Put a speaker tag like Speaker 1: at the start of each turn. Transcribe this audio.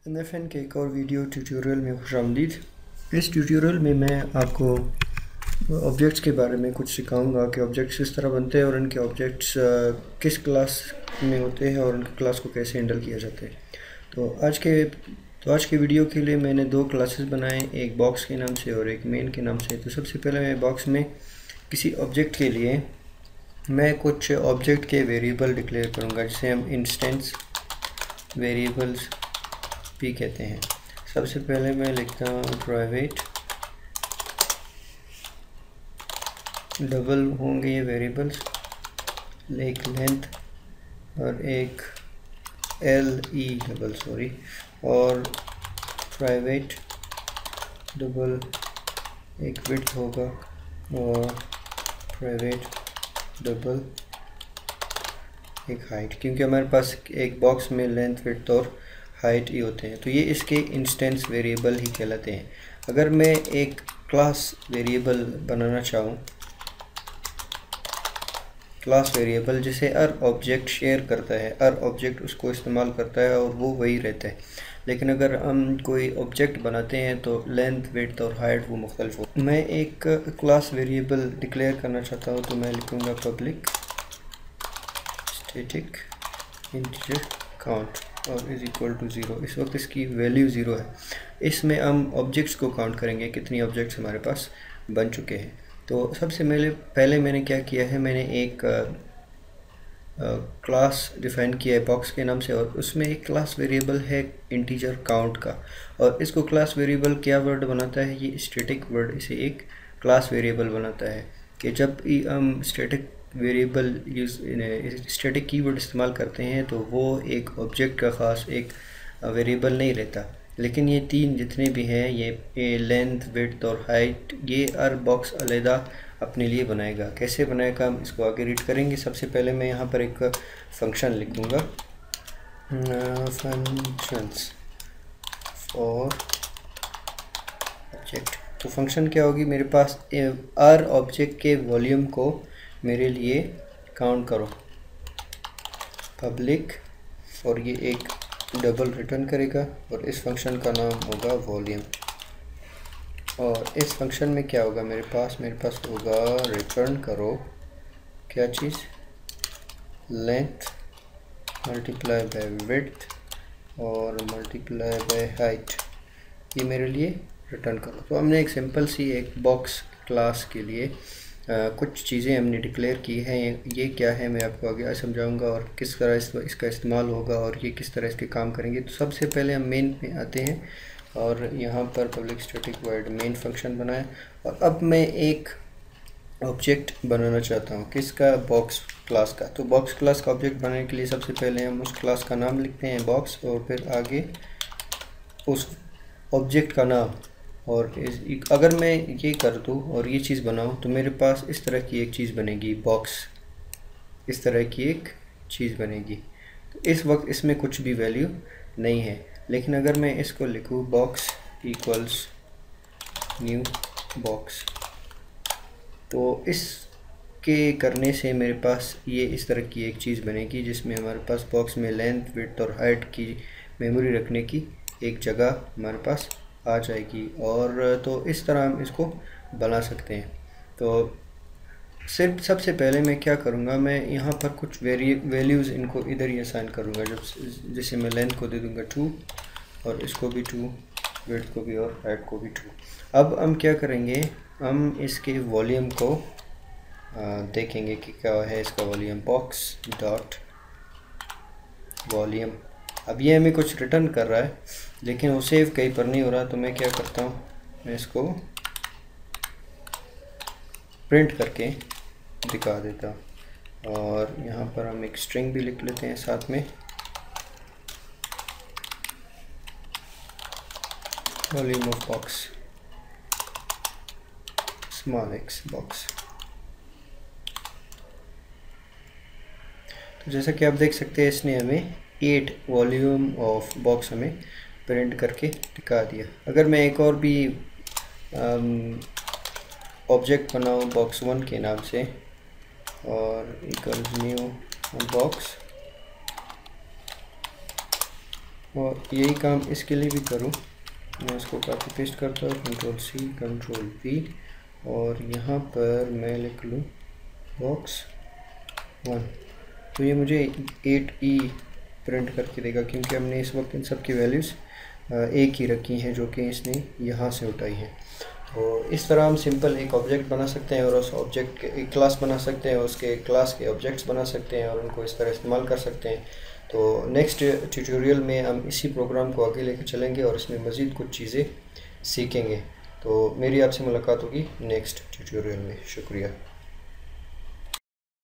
Speaker 1: NFN के एक और वीडियो ट्यूटोरियल में खुशामदीद। इस ट्यूटोरियल में मैं आपको ऑब्जेक्ट्स के बारे में कुछ सिखाऊंगा कि ऑब्जेक्ट्स किस तरह बनते हैं और उनके ऑब्जेक्ट्स किस क्लास में होते हैं और उनके क्लास को कैसे हैंडल किया जाता है। तो आज के वीडियो के लिए मैंने दो क्लासेस बनाए, एक बॉक्स के नाम से और एक मेन के नाम से। तो सबसे पहले मैं बॉक्स में किसी ऑब्जेक्ट के लिए मैं कुछ ऑब्जेक्ट के वेरिएबल डिक्लेयर करूँगा, जिसे हम इंस्टेंस वेरिएबल्स भी कहते हैं। सबसे पहले मैं लिखता हूँ प्राइवेट, डबल होंगे ये वेरिएबल्स, एक लेंथ और एक डबल और प्राइवेट डबल एक विड्थ होगा और प्राइवेट डबल एक हाइट, क्योंकि हमारे पास एक बॉक्स में लेंथ, विड्थ और हाइट ही होते हैं। तो ये इसके इंस्टेंस वेरिएबल ही कहलाते हैं। अगर मैं एक क्लास वेरिएबल बनाना चाहूँ, क्लास वेरिएबल जिसे हर ऑब्जेक्ट शेयर करता है, हर ऑब्जेक्ट उसको इस्तेमाल करता है और वो वही रहता है, लेकिन अगर हम कोई ऑब्जेक्ट बनाते हैं तो लेंथ, विड्थ और हाइट वो मुख्तलिफ हो। मैं एक क्लास वेरिएबल डिक्लेयर करना चाहता हूँ, तो मैं लिखूँगा पब्लिक स्टैटिक इंटीजर काउंट और इज़ इक्वल टू 0। इस वक्त इसकी वैल्यू 0 है। इसमें हम ऑब्जेक्ट्स को काउंट करेंगे, कितनी ऑब्जेक्ट्स हमारे पास बन चुके हैं। तो सबसे पहले मैंने क्या किया है, मैंने एक क्लास डिफ़ाइन किया है बॉक्स के नाम से, और उसमें एक क्लास वेरिएबल है इंटीजर काउंट का। और इसको क्लास वेरिएबल क्या वर्ड बनाता है, ये स्टैटिक वर्ड इसे एक क्लास वेरिएबल बनाता है कि जब हम स्टैटिक वेरिएबल स्टैटिक कीवर्ड इस्तेमाल करते हैं तो वो एक ऑब्जेक्ट का ख़ास एक वेरिएबल नहीं रहता। लेकिन ये तीन जितने भी हैं, ये लेंथ, विड्थ और हाइट, ये हर बॉक्स अलहदा अपने लिए बनाएगा। कैसे बनाएगा हम इसको आगे रीड करेंगे। सबसे पहले मैं यहाँ पर एक फंक्शन लिख दूँगा, फंक्शंस फॉर ऑब्जेक्ट। तो फंक्शन क्या होगी, मेरे पास हर ऑब्जेक्ट के वॉल्यूम को मेरे लिए काउंट करो पब्लिक, और ये एक डबल रिटर्न करेगा और इस फंक्शन का नाम होगा वॉल्यूम। और इस फंक्शन में क्या होगा, मेरे पास होगा रिटर्न करो क्या चीज़, लेंथ मल्टीप्लाई बाय विड्थ और मल्टीप्लाई बाय हाइट, ये मेरे लिए रिटर्न करो। तो हमने एक सिंपल सी एक बॉक्स क्लास के लिए कुछ चीज़ें हमने डिक्लेयर की हैं। ये क्या है मैं आपको आगे समझाऊंगा और किस तरह इसका इस्तेमाल होगा और ये किस तरह इसके काम करेंगे। तो सबसे पहले हम मेन पे आते हैं और यहाँ पर public static void main function बनाया। और अब मैं एक ऑब्जेक्ट बनाना चाहता हूँ, किसका, बॉक्स क्लास का। तो बॉक्स क्लास का ऑब्जेक्ट बनाने के लिए सबसे पहले हम उस क्लास का नाम लिखते हैं बॉक्स, और फिर आगे उस ऑब्जेक्ट का नाम। और अगर मैं ये कर दूँ और ये चीज़ बनाऊँ तो मेरे पास इस तरह की एक चीज़ बनेगी, बॉक्स इस तरह की एक चीज़ बनेगी। तो इस वक्त इसमें कुछ भी वैल्यू नहीं है, लेकिन अगर मैं इसको लिखूँ बॉक्स इक्वल्स न्यू बॉक्स, तो इसके करने से मेरे पास ये इस तरह की एक चीज़ बनेगी, जिसमें हमारे पास बॉक्स में लेंथ, विड्थ और हाइट की मेमोरी रखने की एक जगह हमारे पास आ जाएगी। और तो इस तरह हम इसको बना सकते हैं। तो सिर्फ सबसे पहले मैं क्या करूँगा, मैं यहाँ पर कुछ वैल्यूज़ इनको इधर ही असाइन करूँगा। जैसे मैं लेंथ को दे दूँगा 2 और इसको भी 2, विड्थ को भी और हाइट को भी 2। अब हम क्या करेंगे, हम इसके वॉल्यूम को देखेंगे कि क्या है इसका वॉल्यूम, बॉक्स डॉट वॉल्यूम। अब ये हमें कुछ रिटर्न कर रहा है, लेकिन वो सेव कहीं पर नहीं हो रहा। तो मैं क्या करता हूँ, मैं इसको प्रिंट करके दिखा देता हूँ। और यहाँ पर हम एक स्ट्रिंग भी लिख लेते हैं साथ में, volume of box small x box. तो जैसा कि आप देख सकते हैं, इसने हमें 8 वॉल्यूम ऑफ बॉक्स हमें प्रिंट करके दिखा दिया। अगर मैं एक और भी ऑब्जेक्ट बनाऊँ बॉक्स 1 के नाम से और इक्वल्स न्यू बॉक्स और यही काम इसके लिए भी करूँ, मैं इसको कॉपी पेस्ट करता हूँ, Ctrl+C Ctrl+V, और यहाँ पर मैं लिख लूँ box 1। तो ये मुझे 8E प्रिंट करके देगा, क्योंकि हमने इस वक्त इन सब की वैल्यूज़ एक ही रखी हैं जो कि इसने यहाँ से उठाई हैं। तो इस तरह हम सिंपल एक ऑब्जेक्ट बना सकते हैं और उस ऑब्जेक्ट के एक क्लास बना सकते हैं, उसके क्लास के ऑब्जेक्ट्स बना सकते हैं और उनको इस तरह इस्तेमाल कर सकते हैं। तो नेक्स्ट ट्यूटोरियल में हम इसी प्रोग्राम को आगे लेकर चलेंगे और इसमें मज़ीद कुछ चीज़ें सीखेंगे। तो मेरी आपसे मुलाकात होगी नेक्स्ट ट्यूटोरियल में। शुक्रिया।